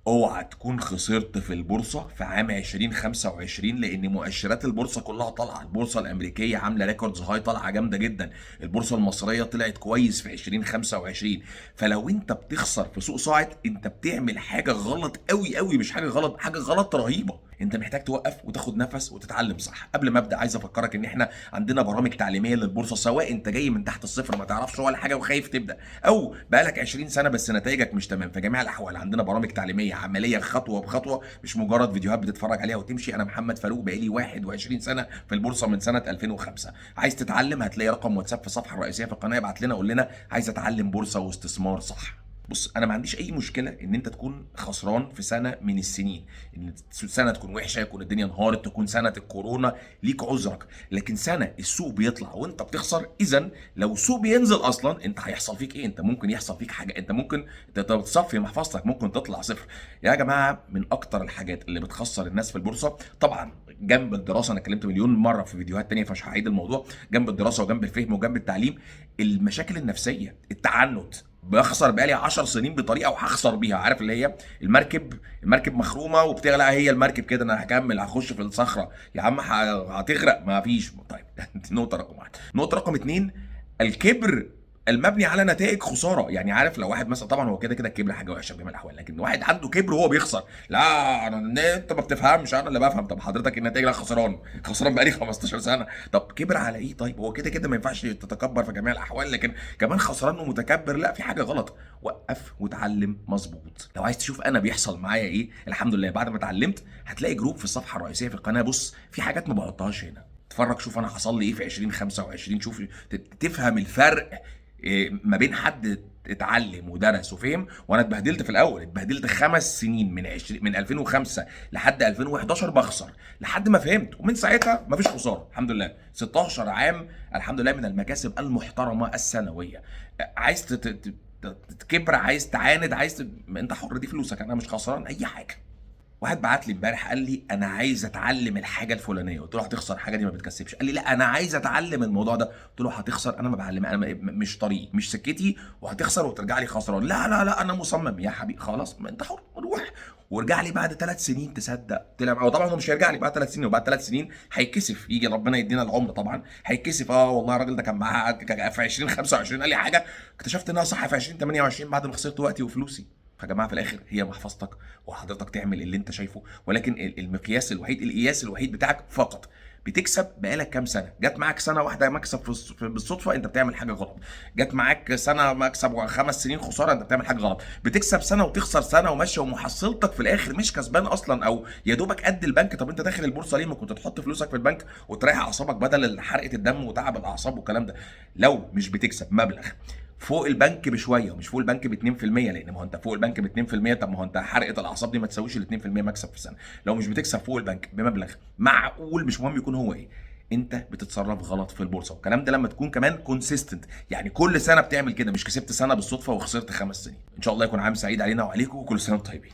اوعى تكون خسرت في البورصه في عام 2025، لان مؤشرات البورصه كلها طالعه. البورصه الامريكيه عامله ريكوردز هاي، طالعه جامده جدا. البورصه المصريه طلعت كويس في 2025. فلو انت بتخسر في سوق صاعد، انت بتعمل حاجه غلط قوي قوي، مش حاجه غلط، حاجه غلط رهيبه. انت محتاج توقف وتاخد نفس وتتعلم صح. قبل ما ابدا عايز افكرك ان احنا عندنا برامج تعليميه للبورصه، سواء انت جاي من تحت الصفر ما تعرفش ولا حاجه وخايف تبدا، او بقالك 20 سنه بس نتائجك مش تمام. في جميع الاحوال عندنا برامج تعليميه عمليه خطوه بخطوه، مش مجرد فيديوهات بتتفرج عليها وتمشي. انا محمد فاروق بقالي 21 سنه في البورصه من سنه 2005. عايز تتعلم؟ هتلاقي رقم واتساب في الصفحه الرئيسيه في القناه، ابعت لنا قول لنا عايز اتعلم بورصه واستثمار صح. بص، انا ما عنديش اي مشكله ان انت تكون خسران في سنه من السنين، ان سنه تكون وحشه، يكون الدنيا انهارت، تكون سنه الكورونا، ليك عذرك. لكن سنه السوق بيطلع وانت بتخسر، اذا لو السوق بينزل اصلا انت هيحصل فيك ايه؟ انت ممكن يحصل فيك حاجه، انت ممكن تصفي محفظتك، ممكن تطلع صفر. يا جماعه، من اكتر الحاجات اللي بتخسر الناس في البورصه طبعا جنب الدراسه، انا اتكلمت مليون مره في فيديوهات تانية فمش هعيد الموضوع، جنب الدراسه وجنب الفهم وجنب التعليم، المشاكل النفسيه، التعنت. بخسر بقالي 10 سنين بطريقه وهخسر بيها. عارف اللي هي المركب مخرومه وبتغرق، هي المركب كده، انا هكمل هخش في الصخره يا عم هتغرق ما فيش. طيب دي نقطه رقم واحد. نقطه رقم اتنين، الكبر المبني على نتائج خساره. يعني عارف لو واحد مثلا، طبعا هو كده كده الكبر حاجه وحشه بجميع الاحوال، لكن واحد عنده كبر وهو بيخسر، لا انت ما بتفهمش، انا اللي بفهم. طب حضرتك النتائج، لا خسران بقالي 15 سنه. طب كبر على ايه؟ طيب هو كده كده ما ينفعش تتكبر في جميع الاحوال، لكن كمان خسران ومتكبر، لا في حاجه غلط. وقف وتعلم مظبوط. لو عايز تشوف انا بيحصل معايا ايه، الحمد لله بعد ما اتعلمت هتلاقي جروب في الصفحه الرئيسيه في القناه. بص، في حاجات ما بحطهاش هنا، اتفرج شوف انا حصل لي ايه في 2025، شوف تفهم الفرق ما بين حد اتعلم ودرس وفهم. وانا اتبهدلت في الاول، اتبهدلت 5 سنين من 2005 لحد 2011 بخسر لحد ما فهمت، ومن ساعتها مفيش خساره الحمد لله. 16 عام الحمد لله من المكاسب المحترمه السنويه. عايز تكبر، عايز تعاند، انت حر، دي فلوسك، انا مش خسران اي حاجه. واحد بعت لي امبارح قال لي انا عايز اتعلم الحاجه الفلانيه، قلت له هتخسر، حاجه دي ما بتكسبش. قال لي لا انا عايز اتعلم الموضوع ده، قلت له هتخسر، انا ما بعلم، انا مش طريقي، مش سكتي، وهتخسر وترجع لي خسران. لا لا لا انا مصمم يا حبيبي، خلاص ما انت حر، روح وارجع لي بعد 3 سنين. تصدق طلع، او طبعا هو مش هيرجع لي بعد 3 سنين، وبعد 3 سنين هيتكسف، يجي ربنا يدينا العمر طبعا هيتكسف. والله الراجل ده كان معاه في 2025 قال لي حاجه اكتشفت انها صح في 2028 بعد ما خسرت وقتي وفلوسي. فيا جماعه في الاخر هي محفظتك، وحضرتك تعمل اللي انت شايفه، ولكن المقياس الوحيد، القياس الوحيد بتاعك فقط بتكسب بقالك كام سنه. جت معاك سنه واحده مكسب بالصدفه، انت بتعمل حاجه غلط. جت معاك سنه مكسب و5 سنين خساره، انت بتعمل حاجه غلط. بتكسب سنه وتخسر سنه وماشيه، ومحصلتك في الاخر مش كسبان اصلا، او يا دوبك قد البنك. طب انت داخل البورصه ليه؟ ما كنت تحط فلوسك في البنك وتريح اعصابك بدل حرقه الدم وتعب الاعصاب والكلام ده. لو مش بتكسب مبلغ فوق البنك بشويه، ومش فوق البنك ب 2%، لان ما هو انت فوق البنك ب 2%، طب ما هو انت حرقه الاعصاب دي ما تساويش ال 2% مكسب في السنه. لو مش بتكسب فوق البنك بمبلغ معقول، مش مهم يكون هو ايه، انت بتتصرف غلط في البورصه. والكلام ده لما تكون كمان كونسيستنت، يعني كل سنه بتعمل كده، مش كسبت سنه بالصدفه وخسرت 5 سنين. ان شاء الله يكون عام سعيد علينا وعليكم، وكل سنه وانتم طيبين.